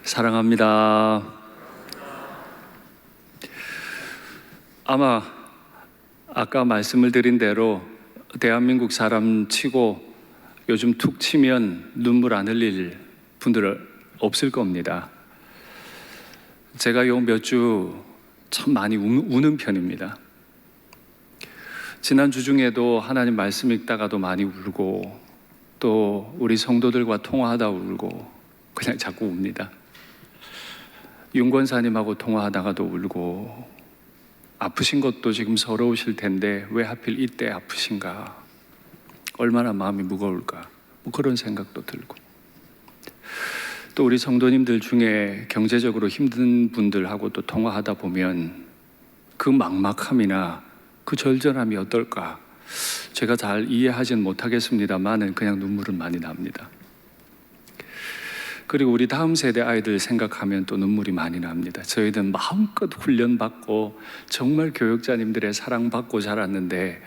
사랑합니다. 아마 아까 말씀을 드린 대로 대한민국 사람 치고 요즘 툭 치면 눈물 안 흘릴 분들 없을 겁니다. 제가 요 몇 주 참 많이 우는 편입니다. 지난 주 중에도 하나님 말씀 읽다가도 많이 울고, 또 우리 성도들과 통화하다 울고, 그냥 자꾸 웁니다. 윤권사님하고 통화하다가도 울고, 아프신 것도 지금 서러우실 텐데 왜 하필 이때 아프신가, 얼마나 마음이 무거울까, 그런 생각도 들고, 또 우리 성도님들 중에 경제적으로 힘든 분들하고 또 통화하다 보면 그 막막함이나 그 절절함이 어떨까, 제가 잘 이해하진 못하겠습니다만은 그냥 눈물은 많이 납니다. 그리고 우리 다음 세대 아이들 생각하면 또 눈물이 많이 납니다. 저희는 마음껏 훈련받고 정말 교육자님들의 사랑받고 자랐는데,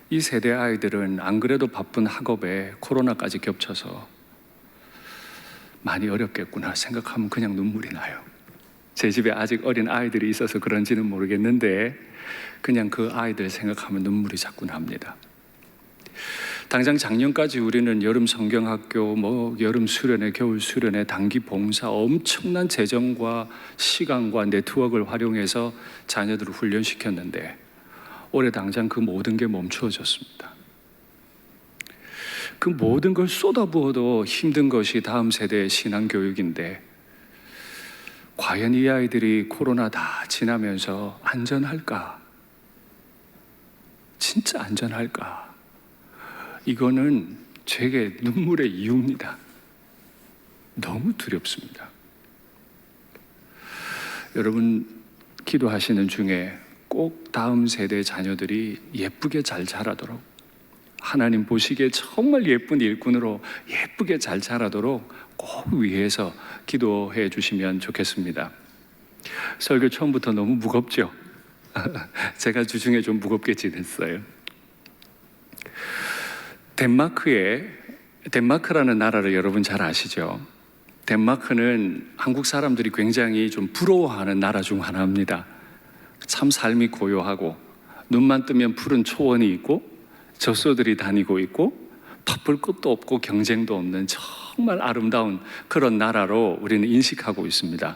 이 세대 아이들은 안 그래도 바쁜 학업에 코로나까지 겹쳐서 많이 어렵겠구나 생각하면 그냥 눈물이 나요. 제 집에 아직 어린 아이들이 있어서 그런지는 모르겠는데 그냥 그 아이들 생각하면 눈물이 자꾸 납니다. 당장 작년까지 우리는 여름 성경학교, 여름 수련회, 겨울 수련회, 단기 봉사, 엄청난 재정과 시간과 네트워크를 활용해서 자녀들을 훈련시켰는데 올해 당장 그 모든 게 멈추어졌습니다. 그 모든 걸 쏟아부어도 힘든 것이 다음 세대의 신앙교육인데, 과연 이 아이들이 코로나 다 지나면서 안전할까? 진짜 안전할까? 이거는 제게 눈물의 이유입니다. 너무 두렵습니다. 여러분, 기도하시는 중에 꼭 다음 세대의 자녀들이 예쁘게 잘 자라도록, 하나님 보시기에 정말 예쁜 일꾼으로 예쁘게 잘 자라도록 꼭 위해서 기도해 주시면 좋겠습니다. 설교 처음부터 너무 무겁죠? 제가 주중에 좀 무겁게 지냈어요. 덴마크라는 나라를 여러분 잘 아시죠? 덴마크는 한국 사람들이 굉장히 좀 부러워하는 나라 중 하나입니다. 참 삶이 고요하고, 눈만 뜨면 푸른 초원이 있고 젖소들이 다니고 있고 바쁠 것도 없고 경쟁도 없는 정말 아름다운 그런 나라로 우리는 인식하고 있습니다.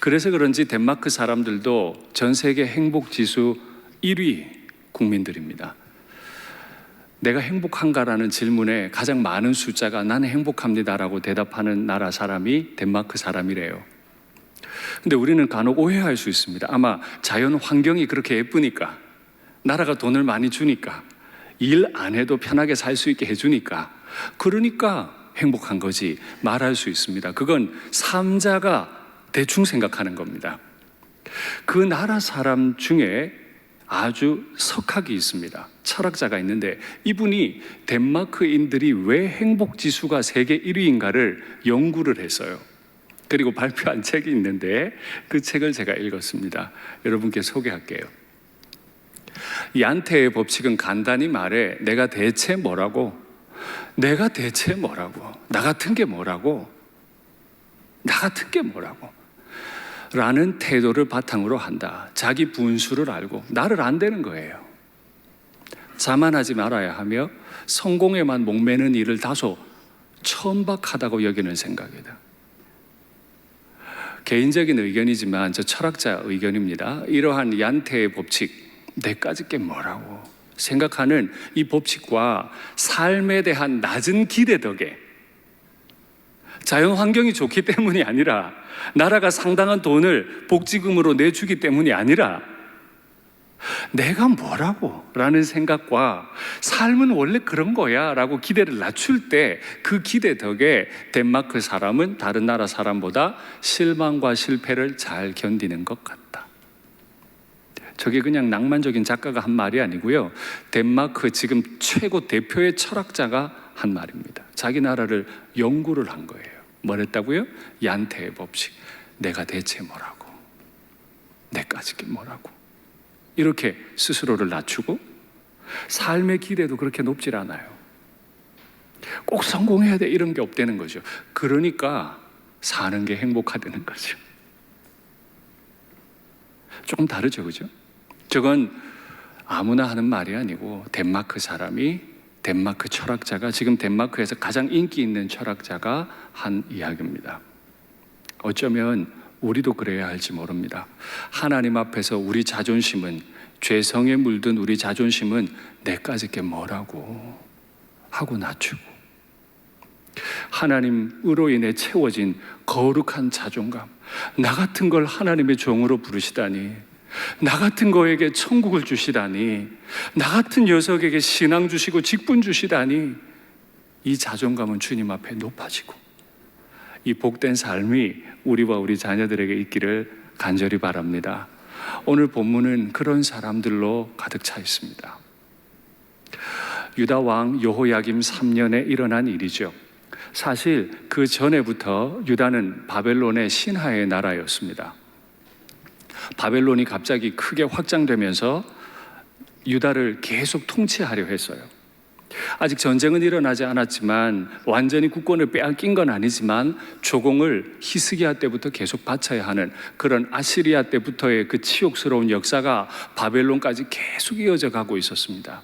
그래서 그런지 덴마크 사람들도 전 세계 행복지수 1위 국민들입니다. 내가 행복한가라는 질문에 가장 많은 숫자가 나는 행복합니다라고 대답하는 나라 사람이 덴마크 사람이래요. 근데 우리는 간혹 오해할 수 있습니다. 아마 자연 환경이 그렇게 예쁘니까, 나라가 돈을 많이 주니까, 일 안 해도 편하게 살 수 있게 해주니까, 그러니까 행복한 거지 말할 수 있습니다. 그건 삼자가 대충 생각하는 겁니다. 그 나라 사람 중에 아주 석학이 있습니다. 철학자가 있는데 이분이 덴마크인들이 왜 행복지수가 세계 1위인가를 연구를 했어요. 그리고 발표한 책이 있는데 그 책을 제가 읽었습니다. 여러분께 소개할게요. 얀테의 법칙은 간단히 말해 내가 대체 뭐라고? 나 같은 게 뭐라고? 라는 태도를 바탕으로 한다. 자기 분수를 알고 나를 안 되는 거예요. 자만하지 말아야 하며 성공에만 목매는 일을 다소 천박하다고 여기는 생각이다. 개인적인 의견이지만 저 철학자 의견입니다. 이러한 얀테의 법칙, 내까지 게 뭐라고 생각하는 이 법칙과 삶에 대한 낮은 기대 덕에, 자연 환경이 좋기 때문이 아니라, 나라가 상당한 돈을 복지금으로 내주기 때문이 아니라, 내가 뭐라고? 라는 생각과 삶은 원래 그런 거야 라고 기대를 낮출 때 그 기대 덕에 덴마크 사람은 다른 나라 사람보다 실망과 실패를 잘 견디는 것 같다. 저게 그냥 낭만적인 작가가 한 말이 아니고요, 덴마크 지금 최고 대표의 철학자가 한 말입니다. 자기 나라를 연구를 한 거예요. 뭐랬다고요? 얀테의 법칙. 내가 대체 뭐라고? 내까지 게 뭐라고? 이렇게 스스로를 낮추고, 삶의 기대도 그렇게 높질 않아요. 꼭 성공해야 돼 이런 게 없다는 거죠. 그러니까 사는 게 행복하다는 거죠. 조금 다르죠, 그죠? 저건 아무나 하는 말이 아니고 덴마크 사람이, 덴마크 철학자가, 지금 덴마크에서 가장 인기 있는 철학자가 한 이야기입니다. 어쩌면 우리도 그래야 할지 모릅니다. 하나님 앞에서 우리 자존심은, 죄성에 물든 우리 자존심은 내까지 게 뭐라고 하고 낮추고, 하나님으로 인해 채워진 거룩한 자존감, 나 같은 걸 하나님의 종으로 부르시다니, 나 같은 거에게 천국을 주시다니, 나 같은 녀석에게 신앙 주시고 직분 주시다니, 이 자존감은 주님 앞에 높아지고, 이 복된 삶이 우리와 우리 자녀들에게 있기를 간절히 바랍니다. 오늘 본문은 그런 사람들로 가득 차 있습니다. 유다 왕 여호야김 3년에 일어난 일이죠. 사실 그 전에부터 유다는 바벨론의 신하의 나라였습니다. 바벨론이 갑자기 크게 확장되면서 유다를 계속 통치하려 했어요. 아직 전쟁은 일어나지 않았지만, 완전히 국권을 빼앗긴 건 아니지만 조공을 히스기야 때부터 계속 바쳐야 하는 그런 아시리아 때부터의 그 치욕스러운 역사가 바벨론까지 계속 이어져 가고 있었습니다.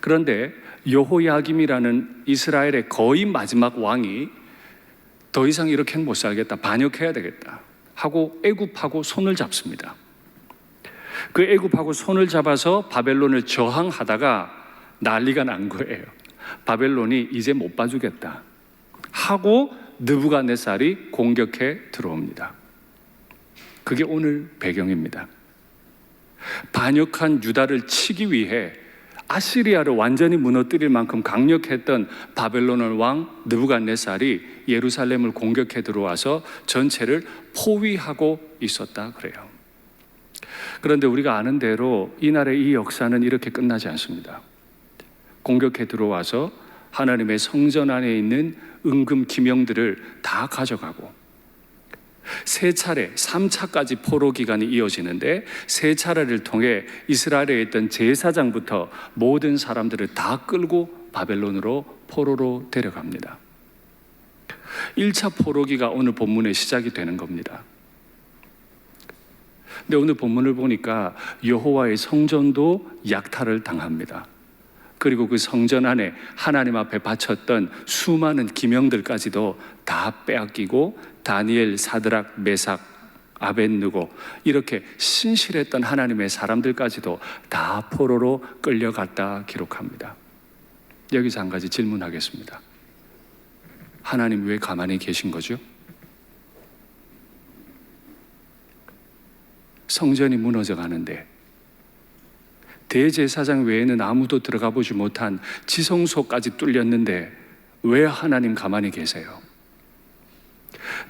그런데 여호야김이라는 이스라엘의 거의 마지막 왕이 더 이상 이렇게는 못 살겠다, 반역해야 되겠다 하고 애굽하고 손을 잡습니다. 그 애굽하고 손을 잡아서 바벨론을 저항하다가 난리가 난 거예요. 바벨론이 이제 못 봐주겠다 하고 느부갓네살이 공격해 들어옵니다. 그게 오늘 배경입니다. 반역한 유다를 치기 위해 아시리아를 완전히 무너뜨릴 만큼 강력했던 바벨론 왕 느부갓네살이 예루살렘을 공격해 들어와서 전체를 포위하고 있었다 그래요. 그런데 우리가 아는 대로 이날의 이 역사는 이렇게 끝나지 않습니다. 공격해 들어와서 하나님의 성전 안에 있는 은금 기명들을 다 가져가고, 세 차례, 3차까지 포로 기간이 이어지는데, 세 차례를 통해 이스라엘에 있던 제사장부터 모든 사람들을 다 끌고 바벨론으로 포로로 데려갑니다. 1차 포로기가 오늘 본문의 시작이 되는 겁니다. 근데 오늘 본문을 보니까 여호와의 성전도 약탈을 당합니다. 그리고 그 성전 안에 하나님 앞에 바쳤던 수많은 기명들까지도 다 빼앗기고, 다니엘, 사드락, 메삭, 아벳느고 이렇게 신실했던 하나님의 사람들까지도 다 포로로 끌려갔다 기록합니다. 여기서 한 가지 질문하겠습니다. 하나님 왜 가만히 계신 거죠? 성전이 무너져 가는데, 대제사장 외에는 아무도 들어가 보지 못한 지성소까지 뚫렸는데 왜 하나님 가만히 계세요?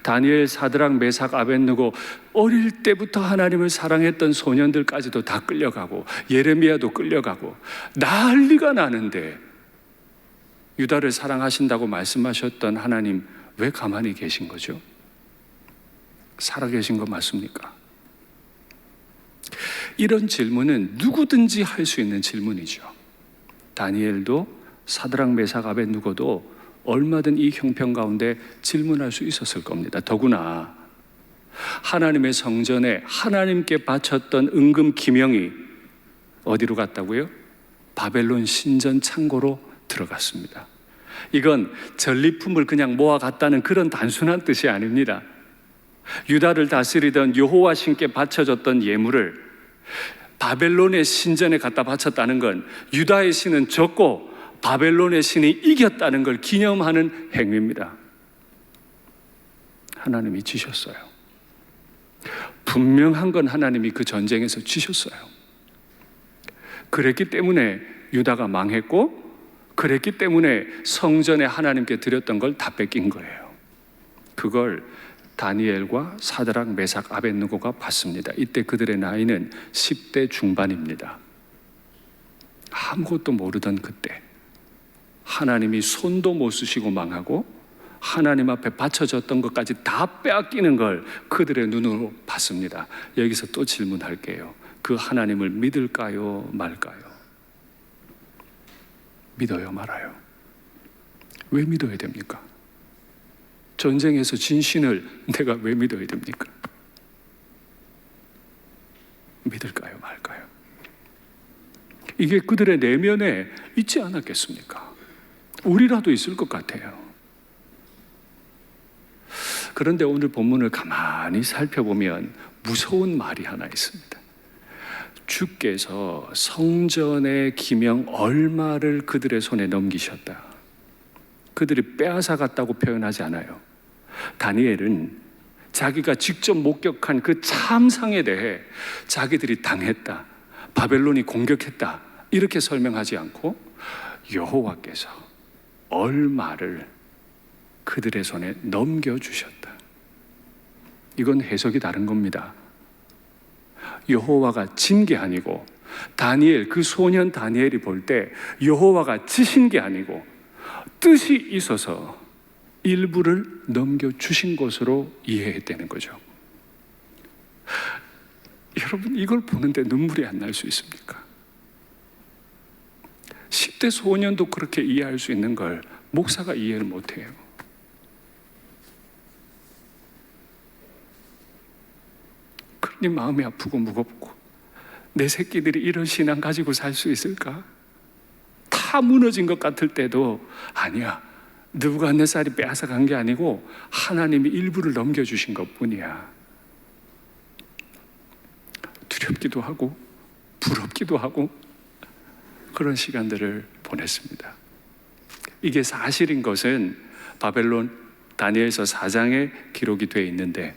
다니엘, 사드락, 메삭, 아벳느고 어릴 때부터 하나님을 사랑했던 소년들까지도 다 끌려가고, 예레미야도 끌려가고 난리가 나는데, 유다를 사랑하신다고 말씀하셨던 하나님 왜 가만히 계신 거죠? 살아계신 거 맞습니까? 이런 질문은 누구든지 할 수 있는 질문이죠. 다니엘도, 사드락, 메삭, 아벳느고도 얼마든 이 형편 가운데 질문할 수 있었을 겁니다. 더구나 하나님의 성전에 하나님께 바쳤던 은금 기명이 어디로 갔다고요? 바벨론 신전 창고로 들어갔습니다. 이건 전리품을 그냥 모아갔다는 그런 단순한 뜻이 아닙니다. 유다를 다스리던 여호와 신께 바쳐졌던 예물을 바벨론의 신전에 갖다 바쳤다는 건 유다의 신은 졌고 바벨론의 신이 이겼다는 걸 기념하는 행위입니다. 하나님이 지셨어요. 분명한 건 하나님이 그 전쟁에서 지셨어요. 그랬기 때문에 유다가 망했고, 그랬기 때문에 성전에 하나님께 드렸던 걸 다 뺏긴 거예요. 그걸 다니엘과 사드락, 메삭, 아벳느고가 봤습니다. 이때 그들의 나이는 10대 중반입니다. 아무것도 모르던 그때 하나님이 손도 못 쓰시고 망하고 하나님 앞에 바쳐졌던 것까지 다 빼앗기는 걸 그들의 눈으로 봤습니다. 여기서 또 질문할게요. 그 하나님을 믿을까요, 말까요? 믿어요, 말아요? 왜 믿어야 됩니까? 전쟁에서 진 신을 내가 왜 믿어야 됩니까? 믿을까요, 말까요? 이게 그들의 내면에 있지 않았겠습니까? 우리라도 있을 것 같아요. 그런데 오늘 본문을 가만히 살펴보면 무서운 말이 하나 있습니다. 주께서 성전의 기명 얼마를 그들의 손에 넘기셨다. 그들이 빼앗아갔다고 표현하지 않아요. 다니엘은 자기가 직접 목격한 그 참상에 대해 자기들이 당했다, 바벨론이 공격했다, 이렇게 설명하지 않고 여호와께서 얼마를 그들의 손에 넘겨주셨다. 이건 해석이 다른 겁니다. 여호와가 진 게 아니고, 다니엘, 그 소년 다니엘이 볼 때 여호와가 지신 게 아니고 뜻이 있어서 일부를 넘겨주신 것으로 이해했다는 거죠. 여러분, 이걸 보는데 눈물이 안 날 수 있습니까? 10대 소년도 그렇게 이해할 수 있는 걸 목사가 이해를 못해요. 그러니 마음이 아프고 무겁고, 내 새끼들이 이런 신앙 가지고 살 수 있을까? 다 무너진 것 같을 때도 아니야, 느부갓네살이 빼앗아간 게 아니고 하나님이 일부를 넘겨주신 것뿐이야. 두렵기도 하고 부럽기도 하고 그런 시간들을 보냈습니다. 이게 사실인 것은 바벨론 다니엘서 4장에 기록이 되어 있는데,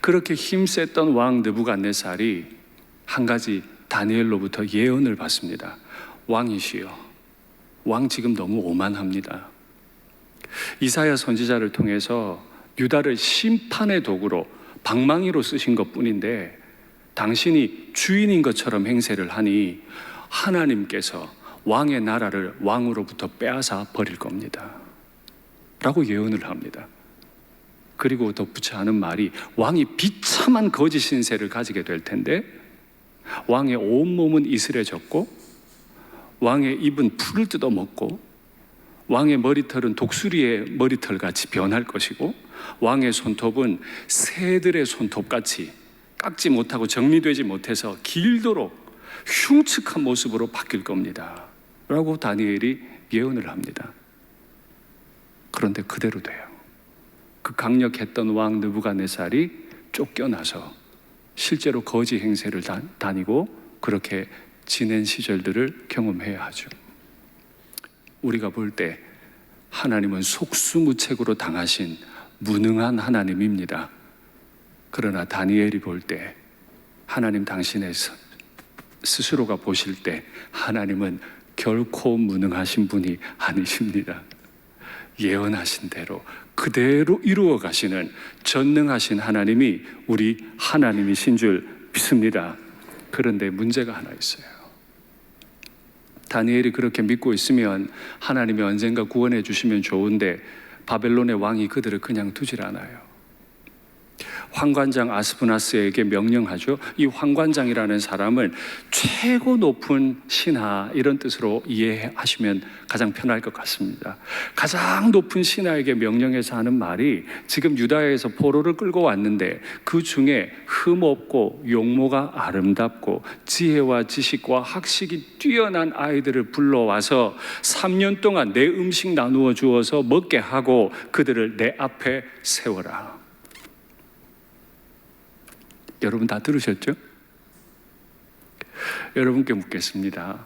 그렇게 힘셌던 왕 느부갓네살이 한 가지 다니엘로부터 예언을 받습니다. 왕이시여, 왕 지금 너무 오만합니다. 이사야 선지자를 통해서 유다를 심판의 도구로, 방망이로 쓰신 것뿐인데 당신이 주인인 것처럼 행세를 하니 하나님께서 왕의 나라를 왕으로부터 빼앗아 버릴 겁니다 라고 예언을 합니다. 그리고 덧붙여 하는 말이, 왕이 비참한 거짓 신세를 가지게 될 텐데 왕의 온몸은 이슬해졌고 왕의 입은 풀을 뜯어먹고 왕의 머리털은 독수리의 머리털같이 변할 것이고 왕의 손톱은 새들의 손톱같이 깎지 못하고 정리되지 못해서 길도록 흉측한 모습으로 바뀔 겁니다 라고 다니엘이 예언을 합니다. 그런데 그대로 돼요. 그 강력했던 왕 느부갓네살이 쫓겨나서 실제로 거지 행세를 다니고 그렇게 지낸 시절들을 경험해야 하죠. 우리가 볼 때 하나님은 속수무책으로 당하신 무능한 하나님입니다. 그러나 다니엘이 볼 때, 하나님 당신의 스스로가 보실 때 하나님은 결코 무능하신 분이 아니십니다. 예언하신 대로 그대로 이루어 가시는 전능하신 하나님이 우리 하나님이신 줄 믿습니다. 그런데 문제가 하나 있어요. 다니엘이 그렇게 믿고 있으면 하나님이 언젠가 구원해 주시면 좋은데 바벨론의 왕이 그들을 그냥 두질 않아요. 환관장 아스푸나스에게 명령하죠. 이 환관장이라는 사람을 최고 높은 신하, 이런 뜻으로 이해하시면 가장 편할 것 같습니다. 가장 높은 신하에게 명령해서 하는 말이, 지금 유다에서 포로를 끌고 왔는데 그 중에 흠없고 용모가 아름답고 지혜와 지식과 학식이 뛰어난 아이들을 불러와서 3년 동안 내 음식 나누어 주어서 먹게 하고 그들을 내 앞에 세워라. 여러분 다 들으셨죠? 여러분께 묻겠습니다.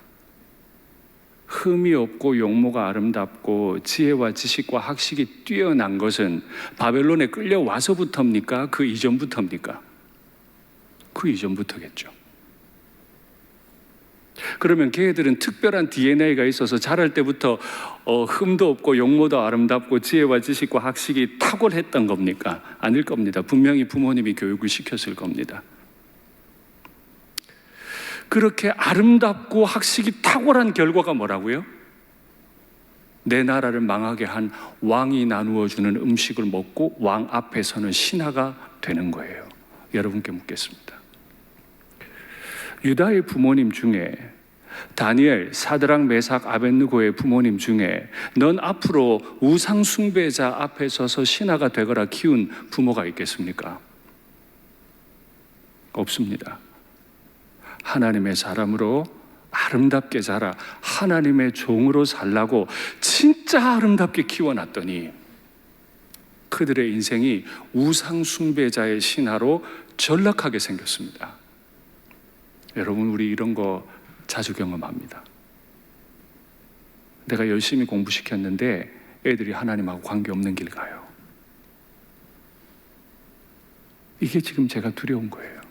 흠이 없고 용모가 아름답고 지혜와 지식과 학식이 뛰어난 것은 바벨론에 끌려와서부터입니까? 그 이전부터입니까? 그 이전부터겠죠. 그러면 걔들은 특별한 DNA가 있어서 자랄 때부터 흠도 없고 용모도 아름답고 지혜와 지식과 학식이 탁월했던 겁니까? 아닐 겁니다. 분명히 부모님이 교육을 시켰을 겁니다. 그렇게 아름답고 학식이 탁월한 결과가 뭐라고요? 내 나라를 망하게 한 왕이 나누어 주는 음식을 먹고 왕 앞에서는 신하가 되는 거예요. 여러분께 묻겠습니다. 유다의 부모님 중에 다니엘, 사드락, 메삭, 아벳느고의 부모님 중에 넌 앞으로 우상 숭배자 앞에 서서 신하가 되거라 키운 부모가 있겠습니까? 없습니다. 하나님의 사람으로 아름답게 자라 하나님의 종으로 살라고 진짜 아름답게 키워놨더니 그들의 인생이 우상 숭배자의 신하로 전락하게 생겼습니다. 여러분, 우리 이런 거 자주 경험합니다. 내가 열심히 공부시켰는데 애들이 하나님하고 관계없는 길 가요. 이게 지금 제가 두려운 거예요.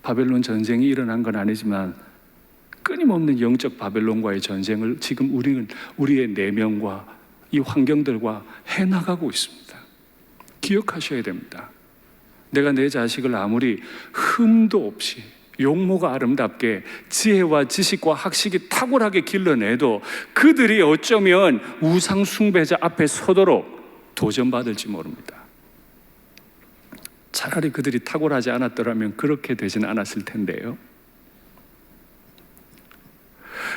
바벨론 전쟁이 일어난 건 아니지만 끊임없는 영적 바벨론과의 전쟁을 지금 우리의 내면과 이 환경들과 해나가고 있습니다. 기억하셔야 됩니다. 내가 내 자식을 아무리 흠도 없이 용모가 아름답게 지혜와 지식과 학식이 탁월하게 길러내도 그들이 어쩌면 우상 숭배자 앞에 서도록 도전받을지 모릅니다. 차라리 그들이 탁월하지 않았더라면 그렇게 되지는 않았을 텐데요.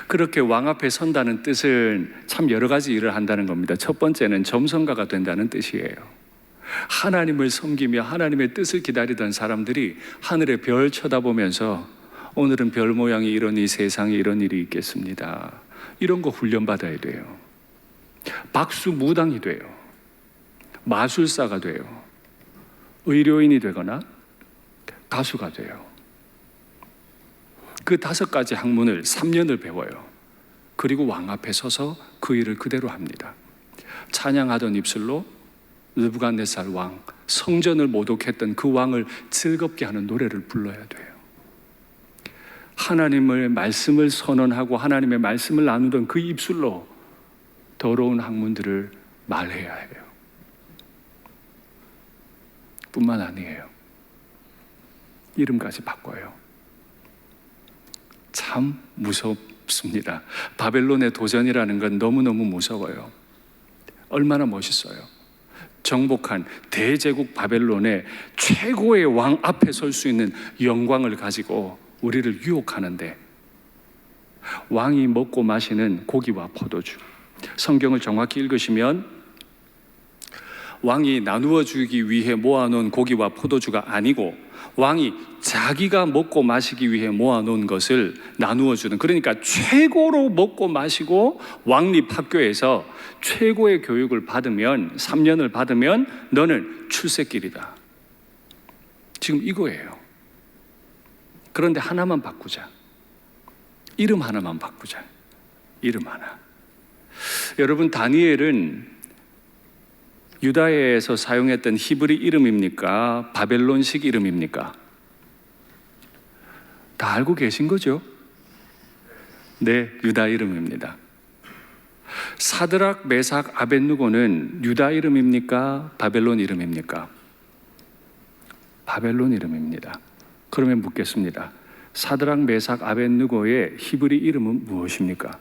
그렇게 왕 앞에 선다는 뜻은 참 여러 가지 일을 한다는 겁니다. 첫 번째는 점성가가 된다는 뜻이에요. 하나님을 섬기며 하나님의 뜻을 기다리던 사람들이 하늘의 별 쳐다보면서 오늘은 별 모양이 이런 이 세상에 이런 일이 있겠습니다. 이런 거 훈련받아야 돼요. 박수 무당이 돼요. 마술사가 돼요. 의료인이 되거나 가수가 돼요. 그 5가지 학문을 3년을 배워요. 그리고 왕 앞에 서서 그 일을 그대로 합니다. 찬양하던 입술로 느부갓네살 왕, 성전을 모독했던 그 왕을 즐겁게 하는 노래를 불러야 돼요. 하나님의 말씀을 선언하고 하나님의 말씀을 나누던 그 입술로 더러운 학문들을 말해야 해요. 뿐만 아니에요. 이름까지 바꿔요. 참 무섭습니다. 바벨론의 도전이라는 건 너무너무 무서워요. 얼마나 멋있어요. 정복한 대제국 바벨론의 최고의 왕 앞에 설 수 있는 영광을 가지고 우리를 유혹하는데, 왕이 먹고 마시는 고기와 포도주, 성경을 정확히 읽으시면 왕이 나누어 주기 위해 모아놓은 고기와 포도주가 아니고 왕이 자기가 먹고 마시기 위해 모아놓은 것을 나누어 주는, 그러니까 최고로 먹고 마시고 왕립학교에서 최고의 교육을 받으면 3년을 받으면 너는 출세길이다. 지금 이거예요. 그런데 하나만 바꾸자. 이름 하나만 바꾸자. 이름 하나. 여러분, 다니엘은 유다에서 사용했던 히브리 이름입니까? 바벨론식 이름입니까? 다 알고 계신 거죠? 네, 유다 이름입니다. 사드락, 메삭, 아벳느고는 유다 이름입니까? 바벨론 이름입니까? 바벨론 이름입니다. 그러면 묻겠습니다. 사드락, 메삭, 아벳느고의 히브리 이름은 무엇입니까?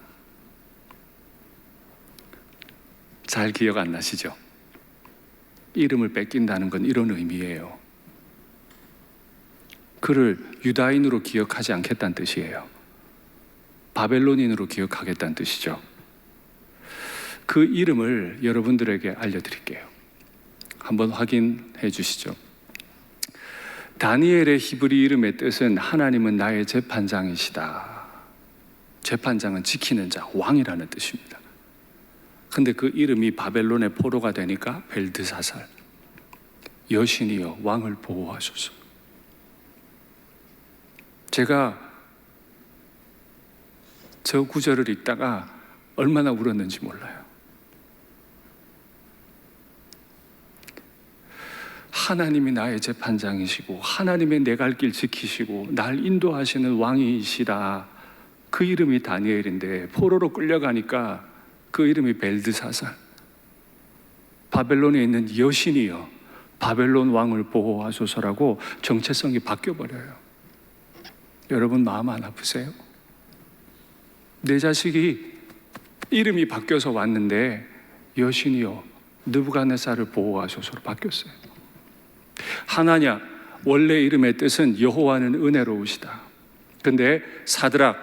잘 기억 안 나시죠? 이름을 뺏긴다는 건 이런 의미예요. 그를 유다인으로 기억하지 않겠다는 뜻이에요. 바벨론인으로 기억하겠다는 뜻이죠. 그 이름을 여러분들에게 알려드릴게요. 한번 확인해 주시죠. 다니엘의 히브리 이름의 뜻은 하나님은 나의 재판장이시다. 재판장은 지키는 자, 왕이라는 뜻입니다. 근데 그 이름이 바벨론의 포로가 되니까 벨드사살, 여신이여 왕을 보호하소서. 제가 저 구절을 읽다가 얼마나 울었는지 몰라요. 하나님이 나의 재판장이시고 하나님의 내 갈 길 지키시고 날 인도하시는 왕이시다. 그 이름이 다니엘인데 포로로 끌려가니까 그 이름이 벨드사살, 바벨론에 있는 여신이여 바벨론 왕을 보호하소서라고 정체성이 바뀌어버려요. 여러분, 마음 안 아프세요? 내 자식이 이름이 바뀌어서 왔는데 여신이여 느부갓네살을 보호하소서로 바뀌었어요. 하나냐, 원래 이름의 뜻은 여호와는 은혜로우시다. 근데 사드락,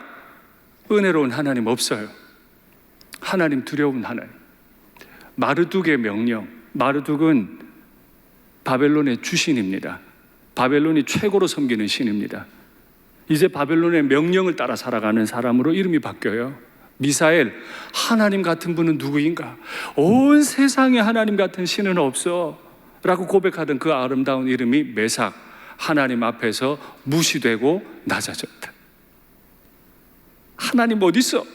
은혜로운 하나님 없어요. 하나님 두려운 하나님. 마르둑의 명령. 마르둑은 바벨론의 주신입니다. 바벨론이 최고로 섬기는 신입니다. 이제 바벨론의 명령을 따라 살아가는 사람으로 이름이 바뀌어요. 미사엘, 하나님 같은 분은 누구인가? 온 세상에 하나님 같은 신은 없어 라고 고백하던 그 아름다운 이름이 메삭, 하나님 앞에서 무시되고 낮아졌다. 하나님 어디 있어?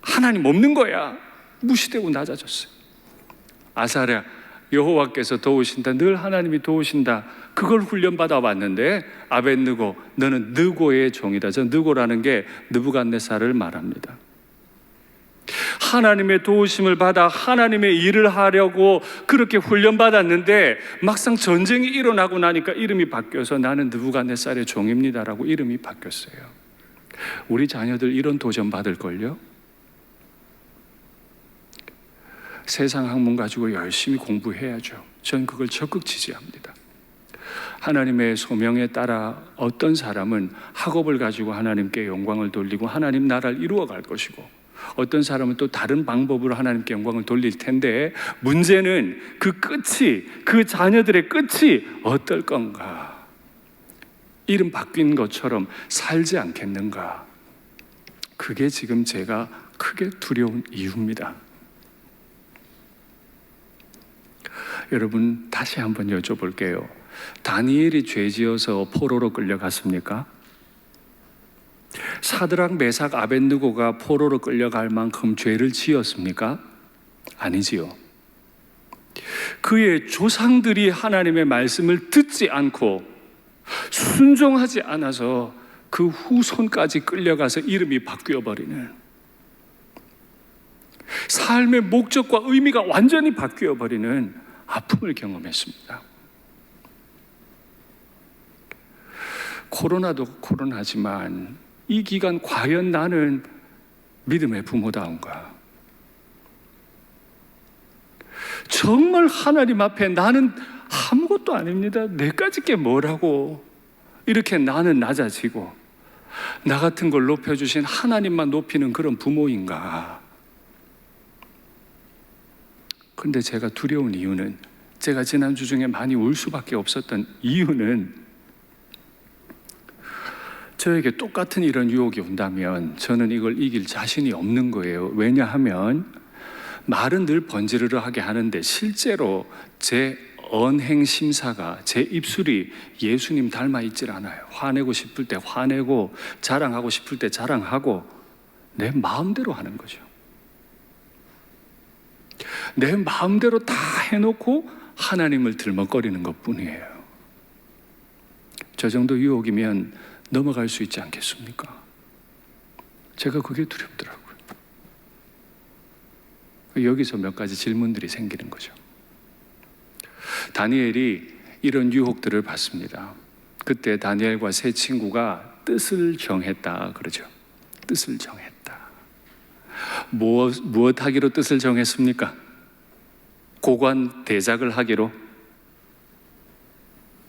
하나님 없는 거야. 무시되고 낮아졌어요. 아사랴, 여호와께서 도우신다. 늘 하나님이 도우신다. 그걸 훈련받아 왔는데 아벳느고, 너는 느고의 종이다. 저 느고라는 게 느부갓네살을 말합니다. 하나님의 도우심을 받아 하나님의 일을 하려고 그렇게 훈련받았는데 막상 전쟁이 일어나고 나니까 이름이 바뀌어서 나는 느부갓네살의 종입니다라고 이름이 바뀌었어요. 우리 자녀들 이런 도전 받을걸요? 세상 학문 가지고 열심히 공부해야죠. 전 그걸 적극 지지합니다. 하나님의 소명에 따라 어떤 사람은 학업을 가지고 하나님께 영광을 돌리고 하나님 나라를 이루어갈 것이고, 어떤 사람은 또 다른 방법으로 하나님께 영광을 돌릴 텐데, 문제는 그 끝이, 그 자녀들의 끝이 어떨 건가? 이름 바뀐 것처럼 살지 않겠는가? 그게 지금 제가 크게 두려운 이유입니다. 여러분, 다시 한번 여쭤볼게요. 다니엘이 죄지어서 포로로 끌려갔습니까? 사드락, 메삭, 아벳느고가 포로로 끌려갈 만큼 죄를 지었습니까? 아니지요. 그의 조상들이 하나님의 말씀을 듣지 않고 순종하지 않아서 그 후손까지 끌려가서 이름이 바뀌어버리는, 삶의 목적과 의미가 완전히 바뀌어버리는 아픔을 경험했습니다. 코로나도 코로나지만 이 기간 과연 나는 믿음의 부모다운가? 정말 하나님 앞에 나는 아무것도 아닙니다. 내까지 게 뭐라고 이렇게 나는 낮아지고 나 같은 걸 높여주신 하나님만 높이는 그런 부모인가? 근데 제가 두려운 이유는, 제가 지난주 중에 많이 울 수밖에 없었던 이유는, 저에게 똑같은 이런 유혹이 온다면 저는 이걸 이길 자신이 없는 거예요. 왜냐하면 말은 늘 번지르르하게 하는데 실제로 제 언행 심사가, 제 입술이 예수님 닮아 있질 않아요. 화내고 싶을 때 화내고 자랑하고 싶을 때 자랑하고 내 마음대로 하는 거죠. 내 마음대로 다 해놓고 하나님을 들먹거리는 것뿐이에요. 저 정도 유혹이면 넘어갈 수 있지 않겠습니까? 제가 그게 두렵더라고요. 여기서 몇 가지 질문들이 생기는 거죠. 다니엘이 이런 유혹들을 받습니다. 그때 다니엘과 세 친구가 뜻을 정했다 그러죠. 뜻을 정했다. 무엇 하기로 뜻을 정했습니까? 고관 대작을 하기로?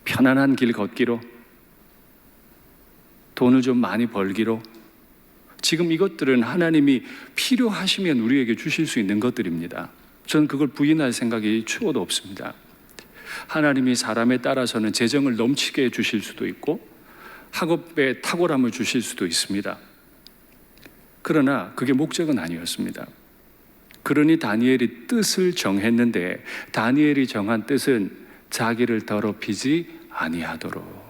편안한 길 걷기로? 돈을 좀 많이 벌기로? 지금 이것들은 하나님이 필요하시면 우리에게 주실 수 있는 것들입니다. 저는 그걸 부인할 생각이 추호도 없습니다. 하나님이 사람에 따라서는 재정을 넘치게 주실 수도 있고 학업에 탁월함을 주실 수도 있습니다. 그러나 그게 목적은 아니었습니다. 그러니 다니엘이 뜻을 정했는데, 다니엘이 정한 뜻은 자기를 더럽히지 아니하도록.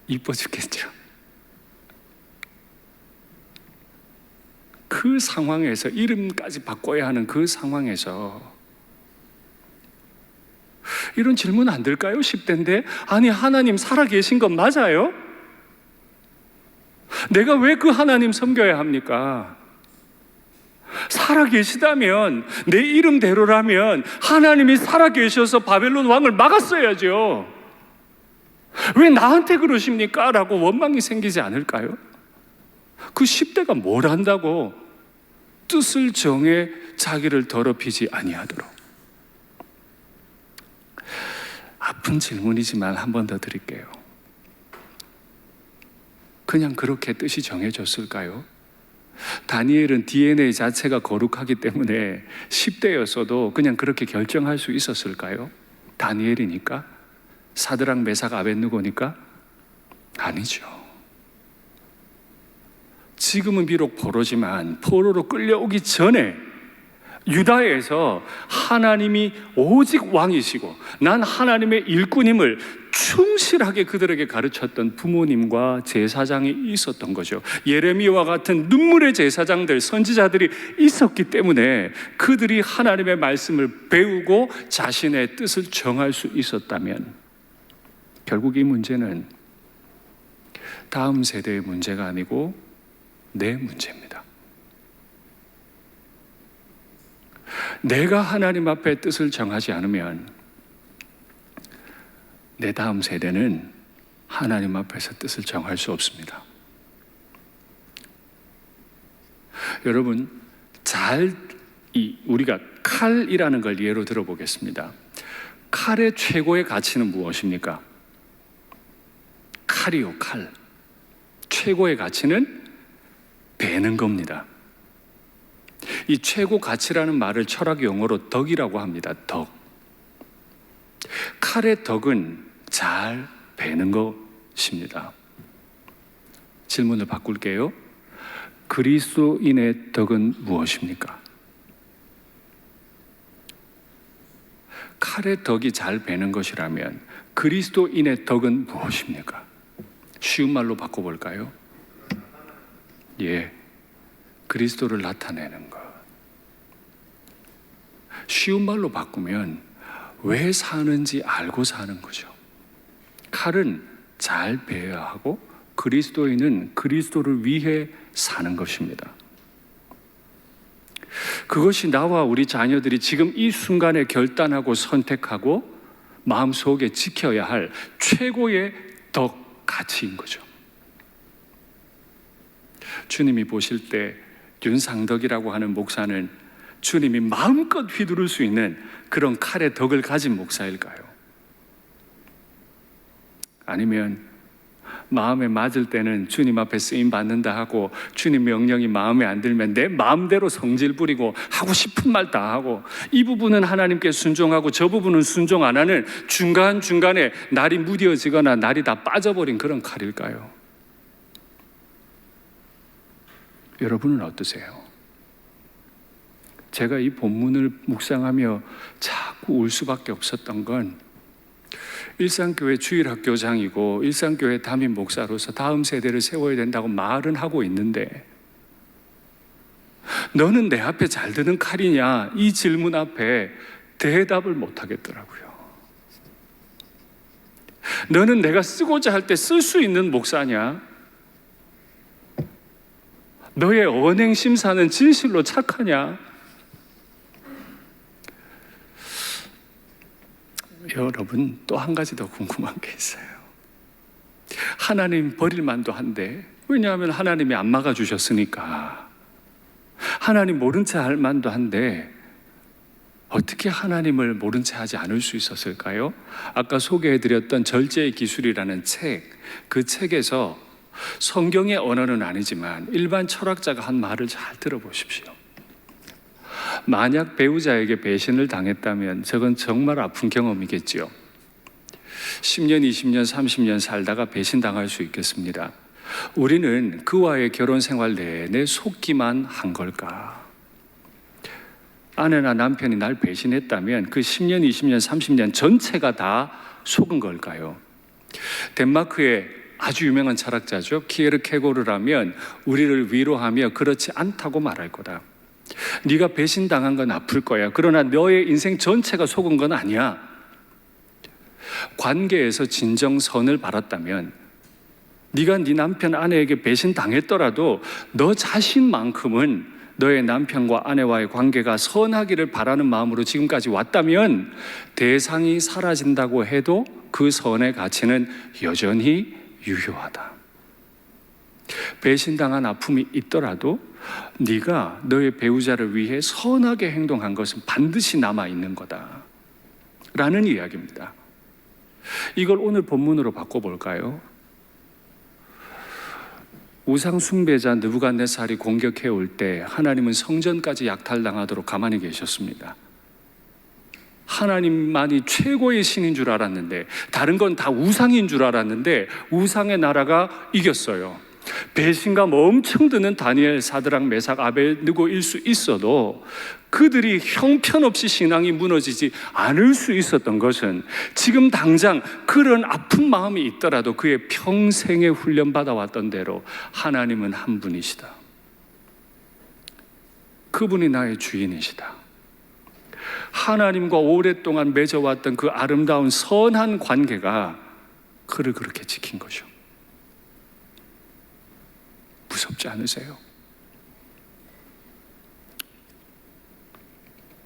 이뻐 죽겠죠. 그 상황에서, 이름까지 바꿔야 하는 그 상황에서 이런 질문 안 들까요? 10대인데 아니 하나님 살아계신 건 맞아요? 내가 왜 그 하나님 섬겨야 합니까? 살아계시다면, 내 이름대로라면 하나님이 살아계셔서 바벨론 왕을 막았어야죠. 왜 나한테 그러십니까? 라고 원망이 생기지 않을까요? 그 10대가 뭘 한다고 뜻을 정해 자기를 더럽히지 아니하도록. 아픈 질문이지만 한 번 더 드릴게요. 그냥 그렇게 뜻이 정해졌을까요? 다니엘은 DNA 자체가 거룩하기 때문에 10대였어도 그냥 그렇게 결정할 수 있었을까요? 다니엘이니까? 사드락, 메삭, 아벳느고니까? 아니죠. 지금은 비록 포로지만 포로로 끌려오기 전에 유다에서 하나님이 오직 왕이시고 난 하나님의 일꾼임을 충실하게 그들에게 가르쳤던 부모님과 제사장이 있었던 거죠. 예레미야와 같은 눈물의 제사장들, 선지자들이 있었기 때문에 그들이 하나님의 말씀을 배우고 자신의 뜻을 정할 수 있었다면 결국 이 문제는 다음 세대의 문제가 아니고 내 문제입니다. 내가 하나님 앞에 뜻을 정하지 않으면 내 다음 세대는 하나님 앞에서 뜻을 정할 수 없습니다. 여러분, 우리가 칼이라는 걸 예로 들어보겠습니다. 칼의 최고의 가치는 무엇입니까? 칼이요, 칼. 최고의 가치는 베는 겁니다. 이 최고 가치라는 말을 철학 용어로 덕이라고 합니다. 덕. 칼의 덕은 잘 베는 것입니다. 질문을 바꿀게요. 그리스도인의 덕은 무엇입니까? 칼의 덕이 잘 베는 것이라면 그리스도인의 덕은 무엇입니까? 쉬운 말로 바꿔볼까요? 예, 그리스도를 나타내는 것. 쉬운 말로 바꾸면 왜 사는지 알고 사는 거죠. 칼은 잘 베어야 하고 그리스도인은 그리스도를 위해 사는 것입니다. 그것이 나와 우리 자녀들이 지금 이 순간에 결단하고 선택하고 마음속에 지켜야 할 최고의 덕 가치인 거죠. 주님이 보실 때 윤상덕이라고 하는 목사는 주님이 마음껏 휘두를 수 있는 그런 칼의 덕을 가진 목사일까요? 아니면 마음에 맞을 때는 주님 앞에 쓰임 받는다 하고 주님 명령이 마음에 안 들면 내 마음대로 성질 부리고 하고 싶은 말 다 하고 이 부분은 하나님께 순종하고 저 부분은 순종 안 하는 중간중간에 날이 무뎌지거나 날이 다 빠져버린 그런 칼일까요? 여러분은 어떠세요? 제가 이 본문을 묵상하며 자꾸 울 수밖에 없었던 건 일산교회 주일학교장이고 일산교회 담임 목사로서 다음 세대를 세워야 된다고 말은 하고 있는데 너는 내 앞에 잘 드는 칼이냐? 이 질문 앞에 대답을 못 하겠더라고요. 너는 내가 쓰고자 할 때 쓸 수 있는 목사냐? 너의 언행 심사는 진실로 착하냐? 여러분, 또 한 가지 더 궁금한 게 있어요. 하나님 버릴 만도 한데, 왜냐하면 하나님이 안 막아주셨으니까. 하나님 모른 채 할 만도 한데 어떻게 하나님을 모른 채 하지 않을 수 있었을까요? 아까 소개해드렸던 절제의 기술이라는 책, 그 책에서 성경의 언어는 아니지만 일반 철학자가 한 말을 잘 들어보십시오. 만약 배우자에게 배신을 당했다면 저건 정말 아픈 경험이겠죠. 10년, 20년, 30년 살다가 배신당할 수 있겠습니다. 우리는 그와의 결혼 생활 내내 속기만 한 걸까? 아내나 남편이 날 배신했다면 그 10년, 20년, 30년 전체가 다 속은 걸까요? 덴마크의 아주 유명한 철학자죠. 키에르케고르라면 우리를 위로하며 그렇지 않다고 말할 거다. 네가 배신당한 건 아플 거야. 그러나 너의 인생 전체가 속은 건 아니야. 관계에서 진정선을 바랐다면 네가 네 남편 아내에게 배신당했더라도 너 자신만큼은 너의 남편과 아내와의 관계가 선하기를 바라는 마음으로 지금까지 왔다면 대상이 사라진다고 해도 그 선의 가치는 여전히 유효하다. 배신당한 아픔이 있더라도 네가 너의 배우자를 위해 선하게 행동한 것은 반드시 남아있는 거다 라는 이야기입니다. 이걸 오늘 본문으로 바꿔볼까요? 우상 숭배자 느부갓네살이 공격해 올 때 하나님은 성전까지 약탈당하도록 가만히 계셨습니다. 하나님만이 최고의 신인 줄 알았는데, 다른 건 다 우상인 줄 알았는데 우상의 나라가 이겼어요. 배신감 엄청 드는 다니엘, 사드락, 메삭, 아벳느고일 수 있어도 그들이 형편없이 신앙이 무너지지 않을 수 있었던 것은, 지금 당장 그런 아픈 마음이 있더라도 그의 평생에 훈련받아왔던 대로 하나님은 한 분이시다. 그분이 나의 주인이시다. 하나님과 오랫동안 맺어왔던 그 아름다운 선한 관계가 그를 그렇게 지킨 거죠. 무섭지 않으세요?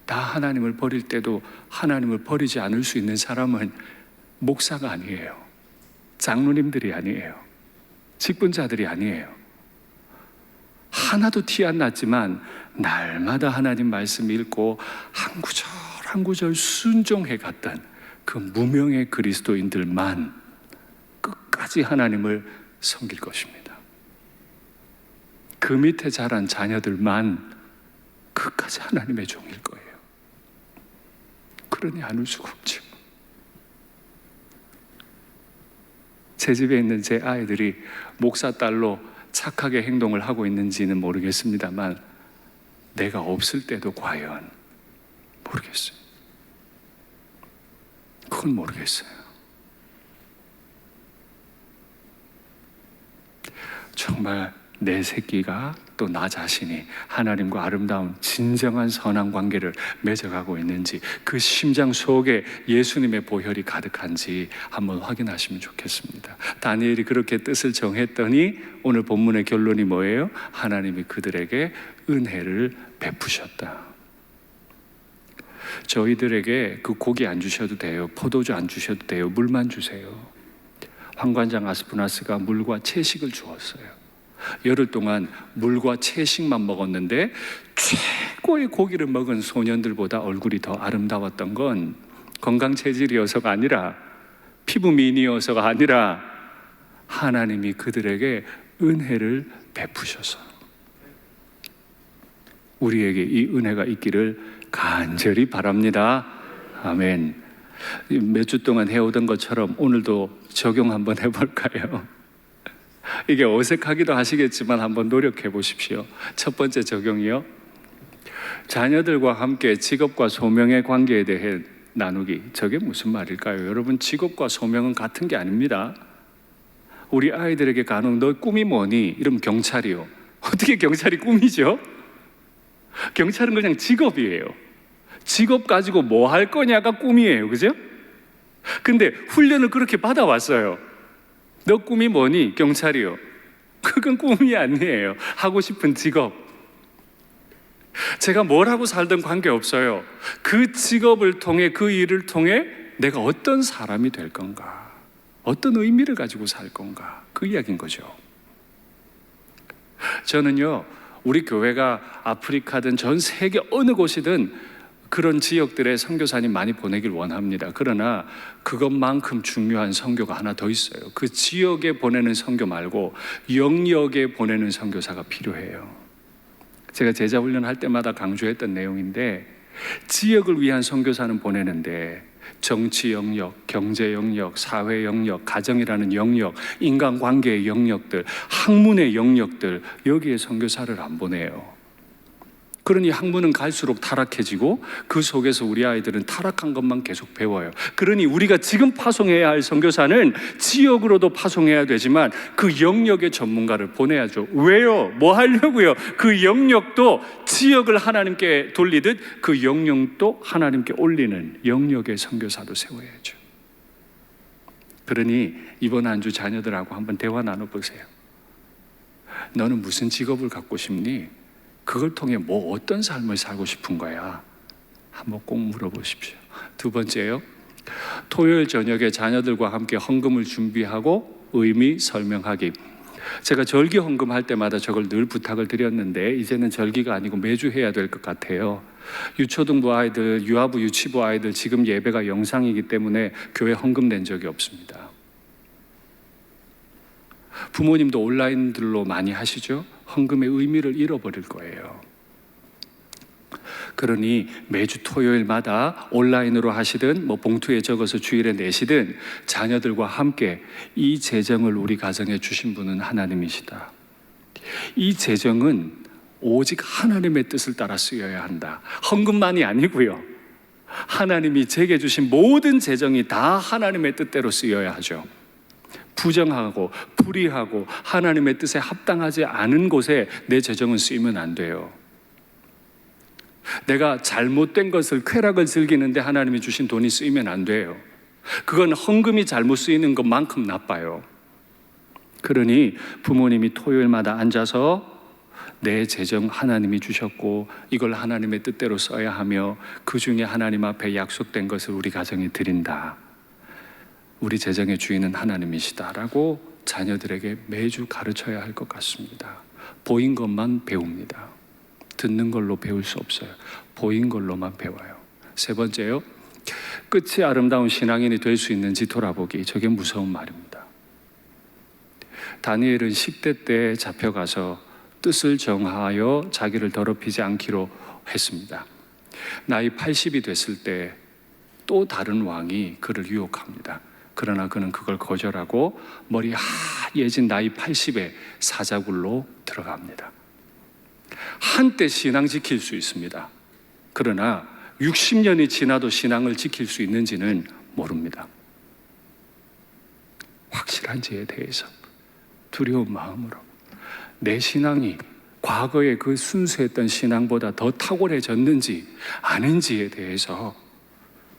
다 하나님을 버릴 때도 하나님을 버리지 않을 수 있는 사람은 목사가 아니에요. 장로님들이 아니에요. 직분자들이 아니에요. 하나도 티 안 났지만 날마다 하나님 말씀 읽고 한 구절 한 구절 순종해 갔던 그 무명의 그리스도인들만 끝까지 하나님을 섬길 것입니다. 그 밑에 자란 자녀들만 끝까지 하나님의 종일 거예요. 그러니 않을 수가 없죠. 제 집에 있는 제 아이들이 목사 딸로 착하게 행동을 하고 있는지는 모르겠습니다만, 내가 없을 때도 과연 모르겠어요. 그건 모르겠어요. 정말 내 새끼가 또 나 자신이 하나님과 아름다운 진정한 선한 관계를 맺어가고 있는지, 그 심장 속에 예수님의 보혈이 가득한지 한번 확인하시면 좋겠습니다. 다니엘이 그렇게 뜻을 정했더니 오늘 본문의 결론이 뭐예요? 하나님이 그들에게 은혜를 베푸셨다. 저희들에게 그 고기 안 주셔도 돼요. 포도주 안 주셔도 돼요. 물만 주세요. 환관장 아스푸나스가 물과 채식을 주었어요. 열흘 동안 물과 채식만 먹었는데 최고의 고기를 먹은 소년들보다 얼굴이 더 아름다웠던 건 건강 체질이어서가 아니라, 피부 미인이어서가 아니라, 하나님이 그들에게 은혜를 베푸셔서. 우리에게 이 은혜가 있기를 간절히 바랍니다. 아멘. 몇 주 동안 해오던 것처럼 오늘도 적용 한번 해볼까요? 이게 어색하기도 하시겠지만 한번 노력해 보십시오. 첫 번째 적용이요, 자녀들과 함께 직업과 소명의 관계에 대해 나누기. 저게 무슨 말일까요? 여러분, 직업과 소명은 같은 게 아닙니다. 우리 아이들에게 간혹 너 꿈이 뭐니? 이러면 경찰이요. 어떻게 경찰이 꿈이죠? 경찰은 그냥 직업이에요. 직업 가지고 뭐 할 거냐가 꿈이에요. 그죠? 근데 훈련을 그렇게 받아왔어요. 너 꿈이 뭐니? 경찰이요. 그건 꿈이 아니에요. 하고 싶은 직업. 제가 뭘 하고 살든 관계없어요. 그 직업을 통해, 그 일을 통해 내가 어떤 사람이 될 건가, 어떤 의미를 가지고 살 건가, 그 이야기인 거죠. 저는요, 우리 교회가 아프리카든 전 세계 어느 곳이든 그런 지역들에 선교사님 많이 보내길 원합니다. 그러나 그것만큼 중요한 선교가 하나 더 있어요. 그 지역에 보내는 선교 말고 영역에 보내는 선교사가 필요해요. 제가 제자 훈련할 때마다 강조했던 내용인데, 지역을 위한 선교사는 보내는데 정치 영역, 경제 영역, 사회 영역, 가정이라는 영역, 인간관계의 영역들, 학문의 영역들, 여기에 선교사를 안 보내요. 그러니 학문은 갈수록 타락해지고 그 속에서 우리 아이들은 타락한 것만 계속 배워요. 그러니 우리가 지금 파송해야 할 선교사는 지역으로도 파송해야 되지만 그 영역의 전문가를 보내야죠. 왜요? 뭐 하려고요? 그 영역도 지역을 하나님께 돌리듯 그 영역도 하나님께 올리는 영역의 선교사도 세워야죠. 그러니 이번 한 주 자녀들하고 한번 대화 나눠보세요. 너는 무슨 직업을 갖고 싶니? 그걸 통해 뭐 어떤 삶을 살고 싶은 거야? 한번 꼭 물어보십시오. 두 번째요, 토요일 저녁에 자녀들과 함께 헌금을 준비하고 의미 설명하기. 제가 절기 헌금할 때마다 저걸 늘 부탁을 드렸는데 이제는 절기가 아니고 매주 해야 될 것 같아요. 유초등부 아이들, 유아부, 유치부 아이들 지금 예배가 영상이기 때문에 교회 헌금 낸 적이 없습니다. 부모님도 온라인들로 많이 하시죠? 헌금의 의미를 잃어버릴 거예요. 그러니 매주 토요일마다 온라인으로 하시든 봉투에 적어서 주일에 내시든 자녀들과 함께 이 재정을 우리 가정에 주신 분은 하나님이시다. 이 재정은 오직 하나님의 뜻을 따라 쓰여야 한다. 헌금만이 아니고요. 하나님이 제게 주신 모든 재정이 다 하나님의 뜻대로 쓰여야 하죠. 부정하고 불의하고 하나님의 뜻에 합당하지 않은 곳에 내 재정은 쓰이면 안 돼요. 내가 잘못된 것을, 쾌락을 즐기는데 하나님이 주신 돈이 쓰이면 안 돼요. 그건 헌금이 잘못 쓰이는 것만큼 나빠요. 그러니 부모님이 토요일마다 앉아서 내 재정 하나님이 주셨고 이걸 하나님의 뜻대로 써야 하며 그 중에 하나님 앞에 약속된 것을 우리 가정에 드린다. 우리 재정의 주인은 하나님이시다라고 자녀들에게 매주 가르쳐야 할 것 같습니다. 보인 것만 배웁니다. 듣는 걸로 배울 수 없어요. 보인 걸로만 배워요. 세 번째요, 끝이 아름다운 신앙인이 될 수 있는지 돌아보기. 저게 무서운 말입니다. 다니엘은 10대 때 잡혀가서 뜻을 정하여 자기를 더럽히지 않기로 했습니다. 나이 80이 됐을 때 또 다른 왕이 그를 유혹합니다. 그러나 그는 그걸 거절하고 머리 하얘진 나이 80의 사자굴로 들어갑니다. 한때 신앙 지킬 수 있습니다. 그러나 60년이 지나도 신앙을 지킬 수 있는지는 모릅니다. 확실한지에 대해서 두려운 마음으로 내 신앙이 과거의 그 순수했던 신앙보다 더 탁월해졌는지 아닌지에 대해서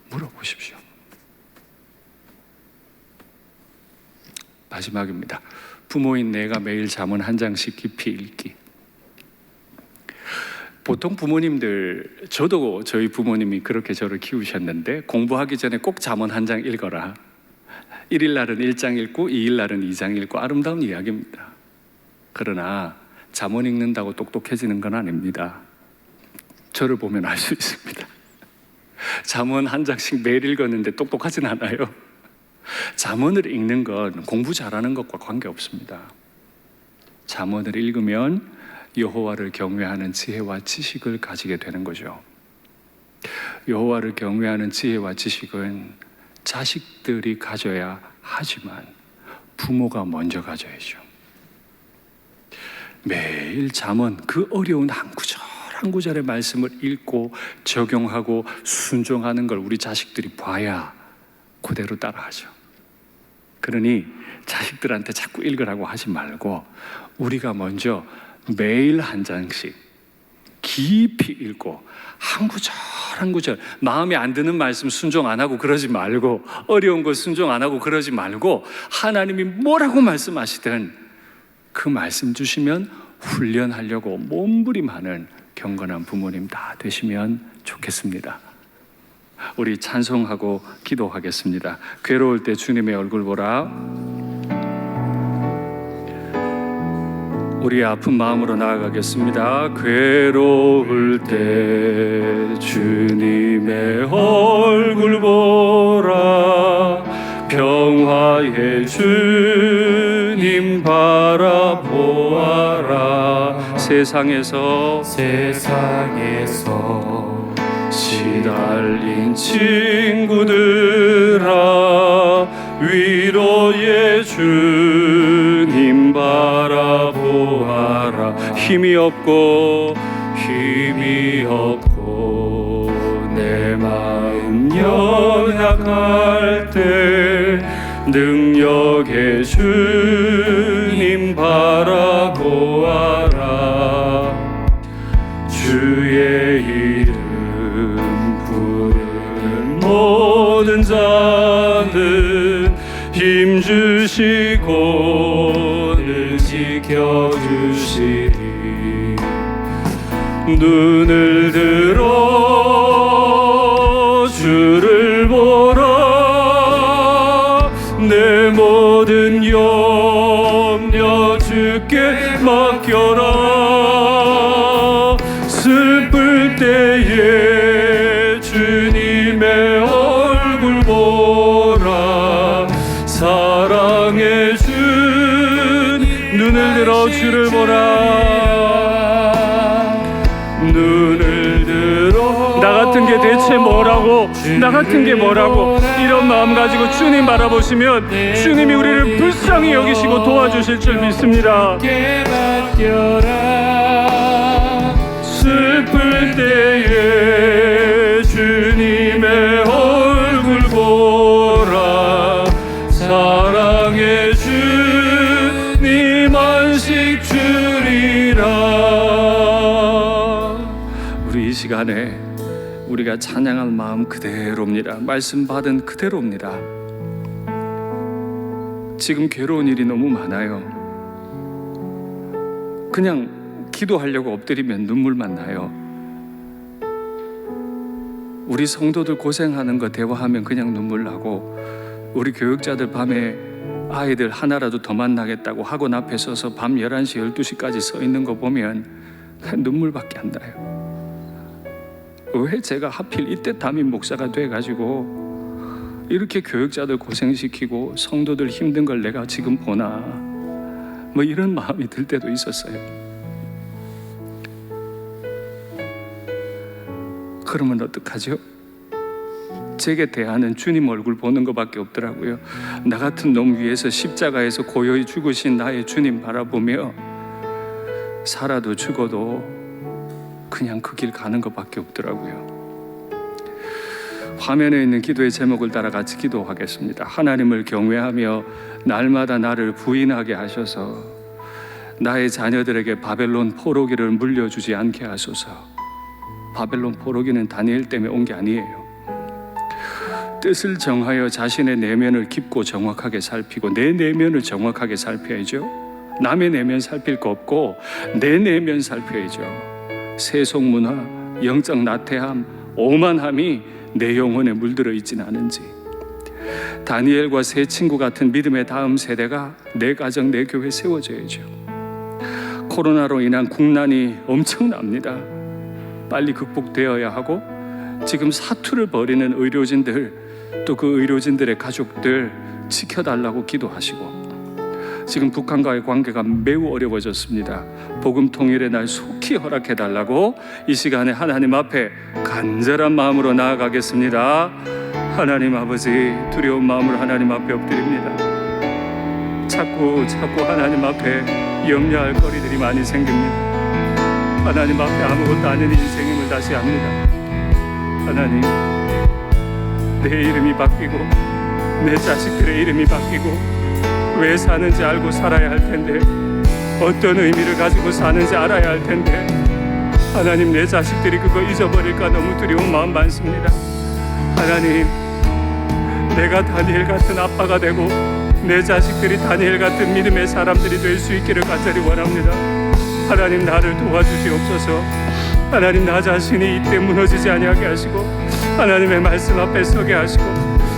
물어보십시오. 마지막입니다. 부모인 내가 매일 잠언 한 장씩 깊이 읽기. 보통 부모님들, 저도 저희 부모님이 그렇게 저를 키우셨는데 공부하기 전에 꼭 잠언 한 장 읽어라. 1일 날은 1장 읽고 2일 날은 2장 읽고 아름다운 이야기입니다. 그러나 잠언 읽는다고 똑똑해지는 건 아닙니다. 저를 보면 알 수 있습니다. 잠언 한 장씩 매일 읽었는데 똑똑하진 않아요. 잠언을 읽는 건 공부 잘하는 것과 관계없습니다. 잠언을 읽으면 여호와를 경외하는 지혜와 지식을 가지게 되는 거죠. 여호와를 경외하는 지혜와 지식은 자식들이 가져야 하지만 부모가 먼저 가져야죠. 매일 잠언 그 어려운 한 구절 한 구절의 말씀을 읽고 적용하고 순종하는 걸 우리 자식들이 봐야 그대로 따라하죠. 그러니 자식들한테 자꾸 읽으라고 하지 말고 우리가 먼저 매일 한 장씩 깊이 읽고 한 구절 한 구절, 마음에 안 드는 말씀 순종 안 하고 그러지 말고, 어려운 거 순종 안 하고 그러지 말고 하나님이 뭐라고 말씀하시든 그 말씀 주시면 훈련하려고 몸부림하는 경건한 부모님 다 되시면 좋겠습니다. 우리 찬송하고 기도하겠습니다. 괴로울 때 주님의 얼굴 보라. 우리 아픈 마음으로 나아가겠습니다. 괴로울 때 주님의 얼굴 보라. 평화의 주님 바라보아라. 세상에서 시달린 친구들아, 위로의 주님 바라보아라. 힘이 없고 내 마음 연약할 때 능력의 주님 바라보아라. 주의 이름 부르는 모든 자는 힘 주시고 늘 지켜주시리. 눈을 들어 주를 보라. 내 모든 염려 주께 맡겨라. 슬플 때에 눈을 들어 나 같은 게 대체 뭐라고, 나 같은 게 뭐라고, 이런 마음 가지고 주님 바라보시면 주님이 우리를 불쌍히 여기시고 도와주실 줄 믿습니다. 슬플 때에 주님의 얼굴 보라. 사랑의 주님 안식 주리라. 우리 이 시간에 우리가 찬양할 마음 그대로입니다. 말씀 받은 그대로입니다. 지금 괴로운 일이 너무 많아요. 그냥 기도하려고 엎드리면 눈물만 나요. 우리 성도들 고생하는 거 대화하면 그냥 눈물 나고, 우리 교육자들 밤에 아이들 하나라도 더 만나겠다고 학원 앞에 서서 밤 11시, 12시까지 서 있는 거 보면 눈물밖에 안 나요. 왜 제가 하필 이때 담임 목사가 돼가지고 이렇게 교육자들 고생시키고 성도들 힘든 걸 내가 지금 보나, 뭐 이런 마음이 들 때도 있었어요. 그러면 어떡하죠? 제게 대하는 주님 얼굴 보는 것밖에 없더라고요. 나 같은 놈 위에서 십자가에서 고요히 죽으신 나의 주님 바라보며 살아도 죽어도 그냥 그 길 가는 것밖에 없더라고요. 화면에 있는 기도의 제목을 따라 같이 기도하겠습니다. 하나님을 경외하며 날마다 나를 부인하게 하셔서 나의 자녀들에게 바벨론 포로기를 물려주지 않게 하소서. 바벨론 포로기는 다니엘 때문에 온 게 아니에요. 뜻을 정하여 자신의 내면을 깊고 정확하게 살피고, 내 내면을 정확하게 살펴야죠. 남의 내면 살필 거 없고 내 내면 살펴야죠. 세속문화, 영적 나태함, 오만함이 내 영혼에 물들어 있지는 않은지, 다니엘과 세 친구 같은 믿음의 다음 세대가 내 가정, 내 교회 세워져야죠. 코로나로 인한 국난이 엄청납니다. 빨리 극복되어야 하고, 지금 사투를 벌이는 의료진들, 또 그 의료진들의 가족들 지켜달라고 기도하시고, 지금 북한과의 관계가 매우 어려워졌습니다. 복음 통일의 날 속히 허락해달라고 이 시간에 하나님 앞에 간절한 마음으로 나아가겠습니다. 하나님 아버지, 두려운 마음으로 하나님 앞에 엎드립니다. 자꾸 하나님 앞에 염려할 거리들이 많이 생깁니다. 하나님 앞에 아무것도 아닌 인생임을 다시 압니다. 하나님, 내 이름이 바뀌고 내 자식들의 이름이 바뀌고 왜 사는지 알고 살아야 할 텐데, 어떤 의미를 가지고 사는지 알아야 할 텐데, 하나님, 내 자식들이 그거 잊어버릴까 너무 두려운 마음 많습니다. 하나님, 내가 다니엘 같은 아빠가 되고 내 자식들이 다니엘 같은 믿음의 사람들이 될 수 있기를 간절히 원합니다. 하나님, 나를 도와주시옵소서. 하나님, 나 자신이 이때 무너지지 아니하게 하시고, 하나님의 말씀 앞에 서게 하시고,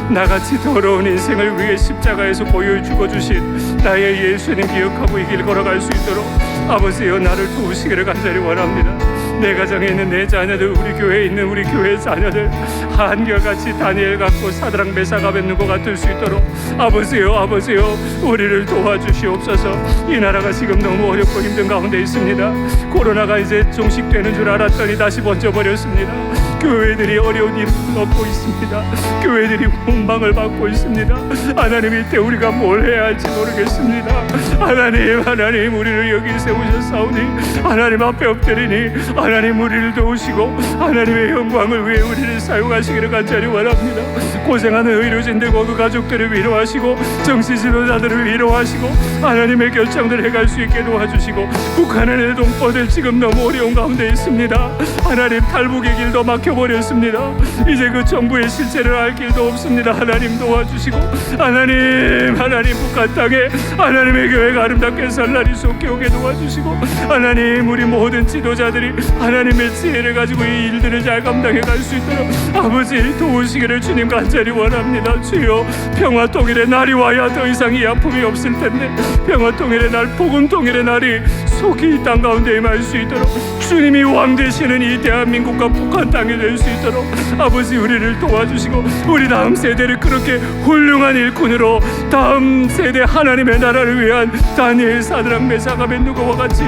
나같이 더러운 인생을 위해 십자가에서 고요히 죽어주신 나의 예수님 기억하고 이 길 걸어갈 수 있도록 아버지여, 나를 도우시기를 간절히 원합니다. 내 가정에 있는 내 자녀들, 우리 교회에 있는 우리 교회 자녀들 한결같이 다니엘 같고 사드락 메삭 아벳느고가 될 수 있도록 아버지여 우리를 도와주시옵소서. 이 나라가 지금 너무 어렵고 힘든 가운데 있습니다. 코로나가 이제 종식되는 줄 알았더니 다시 번져버렸습니다. 교회들이 어려운 일을 겪고 있습니다. 교회들이 원망을 받고 있습니다. 하나님, 이때 우리가 뭘 해야 할지 모르겠습니다. 하나님, 우리를 여기 세우셨사오니 하나님 앞에 엎드리니 하나님, 우리를 도우시고 하나님의 영광을 위해 우리를 사용하시기를 간절히 원합니다. 고생하는 의료진들과 그 가족들을 위로하시고, 정치 지도자들을 위로하시고, 하나님의 결정들 해갈 수 있게 도와주시고, 북한의 동포들 지금 너무 어려운 가운데 있습니다. 하나님, 탈북의 길도 막혀버렸습니다. 이제 그 정부의 실체를 알 길도 없습니다. 하나님, 도와주시고, 하나님, 북한 땅에 하나님의 교회가 아름답게 살 날이 속히 오게 도와주시고, 하나님, 우리 모든 지도자들이 하나님의 지혜를 가지고 이 일들을 잘 감당해 갈 수 있도록 아버지 도우시기를 주님 간절히 원합니다. 주여, 평화 통일의 날이 와야 더 이상 이 아픔이 없을 텐데, 평화 통일의 날, 복음 통일의 날이 속히 이 땅 가운데 임할 수 있도록 주님이 왕 되시는 이 대한민국과 북한 땅에 일꾼이 될 수 있도록 아버지 우리를 도와주시고 우리 다음 세대를 그렇게 훌륭한 일꾼으로 다음 세대 하나님의 나라를 위한 다니엘, 사드락, 메삭, 아벤누고와 같이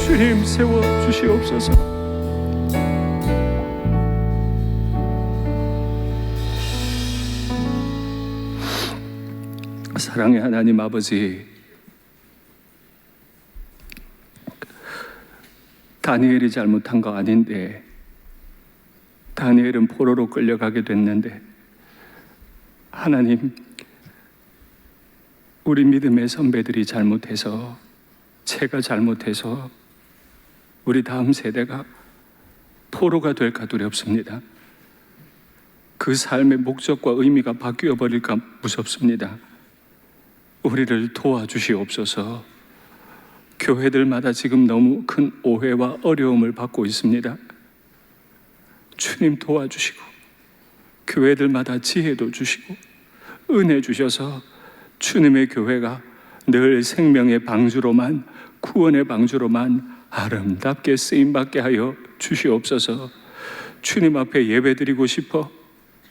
주님 세워주시옵소서. 사랑의 하나님 아버지, 다니엘이 잘못한 거 아닌데 다니엘은 포로로 끌려가게 됐는데 하나님, 우리 믿음의 선배들이 잘못해서, 제가 잘못해서 우리 다음 세대가 포로가 될까 두렵습니다. 그 삶의 목적과 의미가 바뀌어 버릴까 무섭습니다. 우리를 도와주시옵소서. 교회들마다 지금 너무 큰 오해와 어려움을 받고 있습니다. 주님 도와주시고 교회들마다 지혜도 주시고 은혜 주셔서 주님의 교회가 늘 생명의 방주로만, 구원의 방주로만 아름답게 쓰임받게 하여 주시옵소서. 주님 앞에 예배드리고 싶어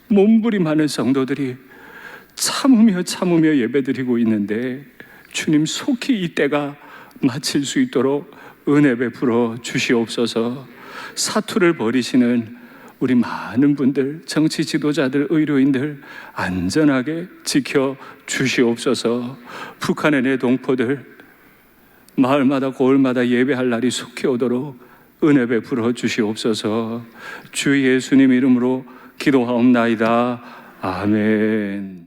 몸부림하는 성도들이 참으며 예배드리고 있는데 주님 속히 이 때가 마칠 수 있도록 은혜 베풀어 주시옵소서. 사투를 벌이시는 우리 많은 분들, 정치 지도자들, 의료인들 안전하게 지켜 주시옵소서. 북한의 내 동포들 마을마다 고을마다 예배할 날이 속히 오도록 은혜 베풀어 주시옵소서. 주 예수님 이름으로 기도하옵나이다. 아멘.